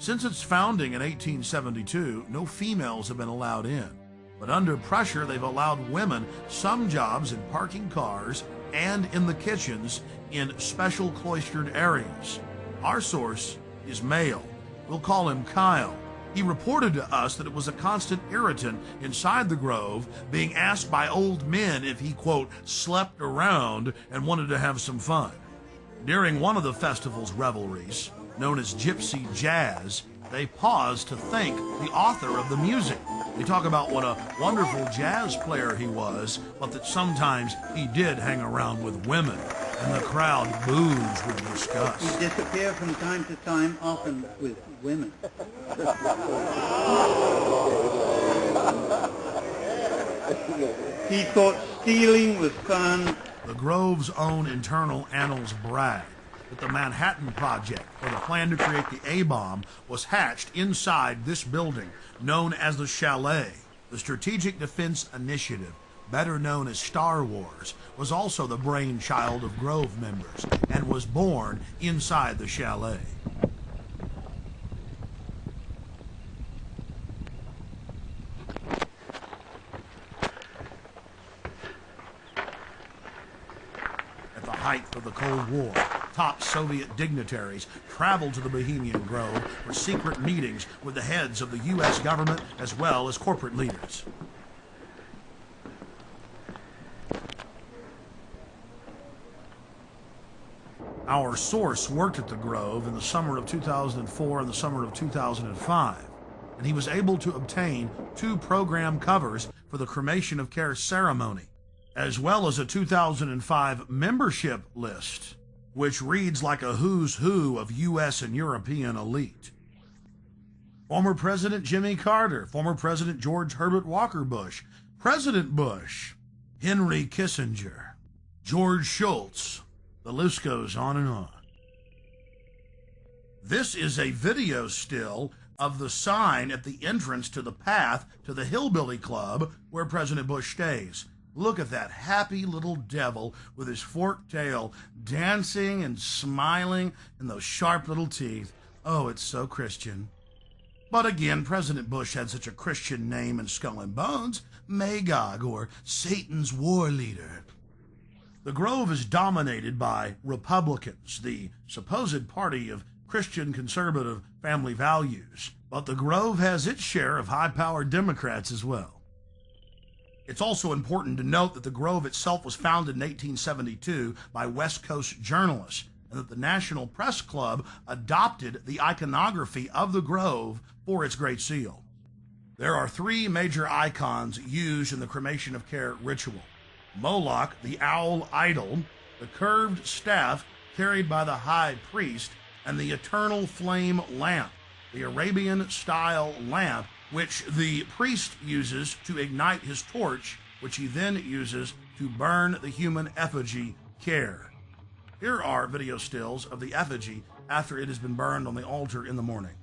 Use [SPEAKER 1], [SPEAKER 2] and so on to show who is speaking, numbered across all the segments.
[SPEAKER 1] Since its founding in 1872, no females have been allowed in. But under pressure, they've allowed women some jobs in parking cars and in the kitchens in special cloistered areas. Our source is male. We'll call him Kyle. He reported to us that it was a constant irritant inside the Grove, being asked by old men if he, quote, slept around and wanted to have some fun. During one of the festival's revelries, known as Gypsy Jazz, they paused to thank the author of the music. They talk about what a wonderful jazz player he was, but that sometimes he did hang around with women, and the crowd boos with disgust.
[SPEAKER 2] He disappeared from time to time, often with women. He thought stealing was fun.
[SPEAKER 1] The Grove's own internal annals brag that the Manhattan Project, or the plan to create the A-bomb, was hatched inside this building, known as the Chalet. The Strategic Defense Initiative, better known as Star Wars, was also the brainchild of Grove members and was born inside the Chalet. At the height of the Cold War, top Soviet dignitaries traveled to the Bohemian Grove for secret meetings with the heads of the U.S. government as well as corporate leaders. Our source worked at the Grove in the summer of 2004 and the summer of 2005, and he was able to obtain 2 program covers for the cremation of care ceremony, as well as a 2005 membership list, which reads like a who's who of U.S. and European elite. Former President Jimmy Carter, former President George Herbert Walker Bush, President Bush, Henry Kissinger, George Shultz. The list goes on and on. This is a video still of the sign at the entrance to the path to the Hillbilly Club where President Bush stays. Look at that happy little devil with his forked tail dancing and smiling and those sharp little teeth. Oh, it's so Christian. But again, President Bush had such a Christian name in Skull and Bones, Magog, or Satan's war leader. The Grove is dominated by Republicans, the supposed party of Christian conservative family values, but the Grove has its share of high-powered Democrats as well. It's also important to note that the Grove itself was founded in 1872 by West Coast journalists, and that the National Press Club adopted the iconography of the Grove for its Great Seal. There are 3 major icons used in the cremation of care ritual: Moloch, the owl idol, the curved staff carried by the high priest, and the eternal flame lamp, the Arabian-style lamp which the priest uses to ignite his torch, which he then uses to burn the human effigy Care. Here are video stills of the effigy after it has been burned on the altar in the morning.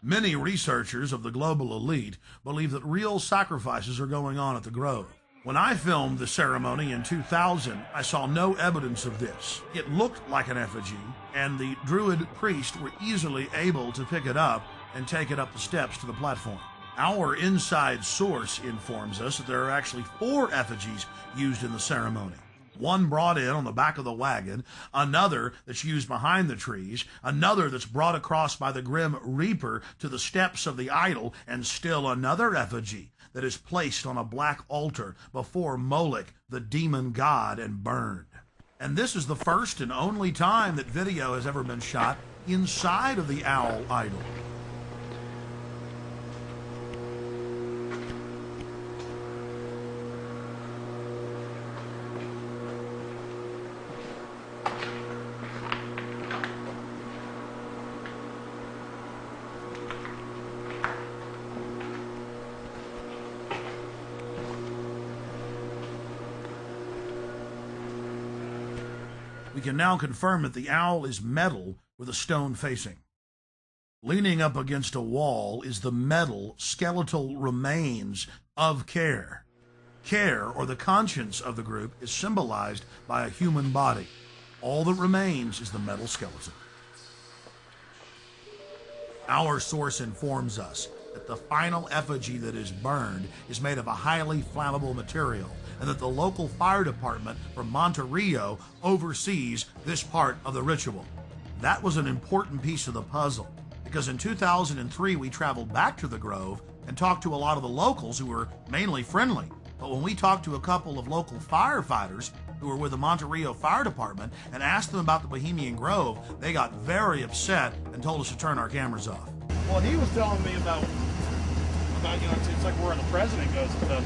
[SPEAKER 1] Many researchers of the global elite believe that real sacrifices are going on at the Grove. When I filmed the ceremony in 2000, I saw no evidence of this. It looked like an effigy, and the Druid priests were easily able to pick it up and take it up the steps to the platform. Our inside source informs us that there are actually 4 effigies used in the ceremony. One brought in on the back of the wagon, another that's used behind the trees, another that's brought across by the Grim Reaper to the steps of the idol, and still another effigy that is placed on a black altar before Moloch, the demon god, and burned. And this is the first and only time that video has ever been shot inside of the owl idol. We can now confirm that the owl is metal with a stone facing. Leaning up against a wall is the metal skeletal remains of Care. Care, or the conscience of the group, is symbolized by a human body. All that remains is the metal skeleton. Our source informs us that the final effigy that is burned is made of a highly flammable material, and that the local fire department from Monterrey oversees this part of the ritual. That was an important piece of the puzzle, because in 2003 we traveled back to the Grove and talked to a lot of the locals who were mainly friendly. But when we talked to a couple of local firefighters who were with the Monterrey Fire Department and asked them about the Bohemian Grove, they got very upset and told us to turn our cameras off.
[SPEAKER 3] Well, he was telling me about it's like where the president goes and stuff.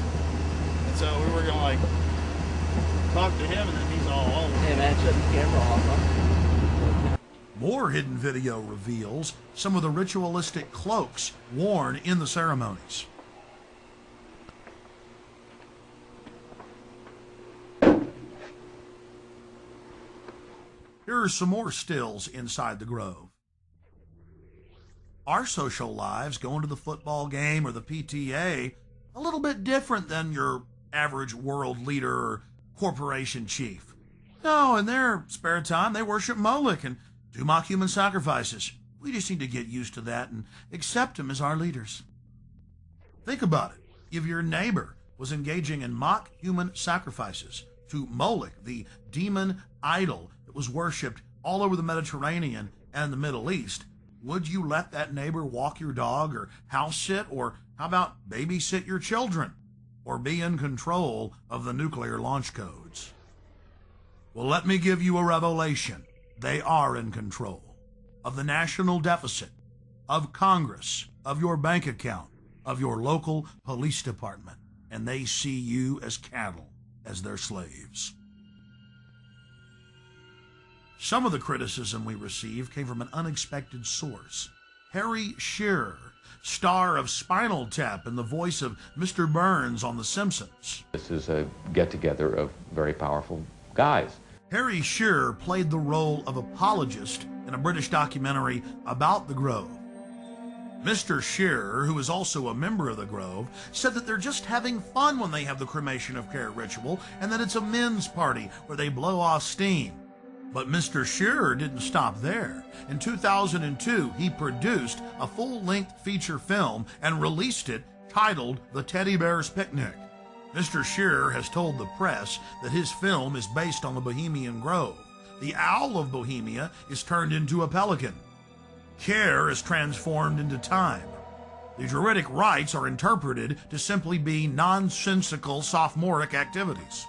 [SPEAKER 3] And so we were going to like talk to him, and then he's all over.
[SPEAKER 4] Hey man, shut the camera off, huh?
[SPEAKER 1] More hidden video reveals some of the ritualistic cloaks worn in the ceremonies. Here are some more stills inside the Grove. Our social lives, going to the football game or the PTA, a little bit different than your average world leader or corporation chief. No, in their spare time, they worship Moloch and do mock human sacrifices. We just need to get used to that and accept them as our leaders. Think about it. If your neighbor was engaging in mock human sacrifices to Moloch, the demon idol that was worshipped all over the Mediterranean and the Middle East, would you let that neighbor walk your dog or house sit, or how about babysit your children, or be in control of the nuclear launch codes? Well, let me give you a revelation. They are in control of the national deficit, of Congress, of your bank account, of your local police department, and they see you as cattle, as their slaves. Some of the criticism we received came from an unexpected source. Harry Shearer, star of Spinal Tap and the voice of Mr. Burns on The Simpsons.
[SPEAKER 5] This is a get-together of very powerful guys.
[SPEAKER 1] Harry Shearer played the role of apologist in a British documentary about the Grove. Mr. Shearer, who is also a member of the Grove, said that they're just having fun when they have the cremation of care ritual, and that it's a men's party where they blow off steam. But Mr. Shearer didn't stop there. In 2002, he produced a full-length feature film and released it titled The Teddy Bear's Picnic. Mr. Shearer has told the press that his film is based on the Bohemian Grove. The owl of Bohemia is turned into a pelican. Care is transformed into time. The Druidic rites are interpreted to simply be nonsensical sophomoric activities.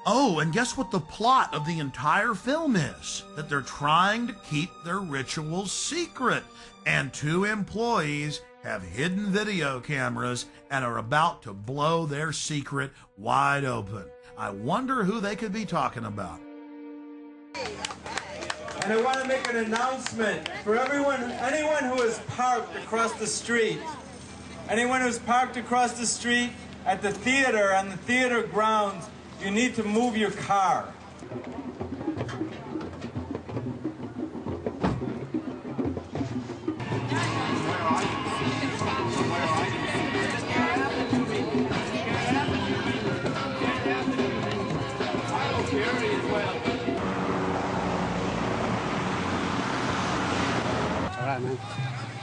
[SPEAKER 1] Oh, and guess what the plot of the entire film is? That they're trying to keep their rituals secret, and two employees have hidden video cameras and are about to blow their secret wide open. I wonder who they could be talking about.
[SPEAKER 6] And I want to make an announcement for anyone who is parked across the street. Anyone who's parked across the street at the theater, on the theater grounds, you need to move your car.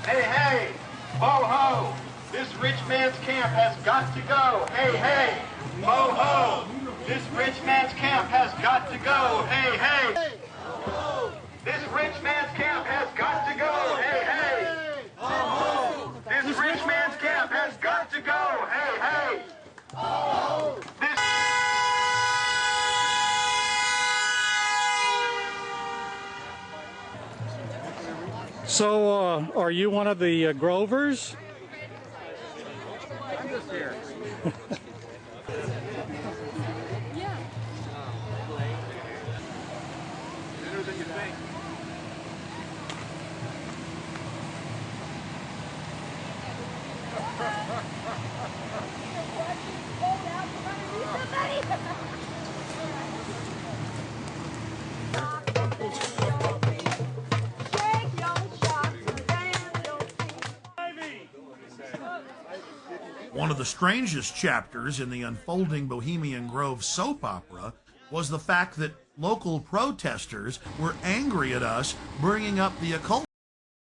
[SPEAKER 3] Hey, hey, ho, ho, this rich man's camp has got to go. Hey, hey, ho, ho, this rich man's camp has got to go. Hey, hey, this rich man's camp has got to go. Hey, hey, this rich man's camp has got to go. Hey, hey, this...
[SPEAKER 7] So, are you one of the Grovers?
[SPEAKER 3] I'm just here. Better than you think.
[SPEAKER 1] One of the strangest chapters in the unfolding Bohemian Grove soap opera was the fact that local protesters were angry at us bringing up the occult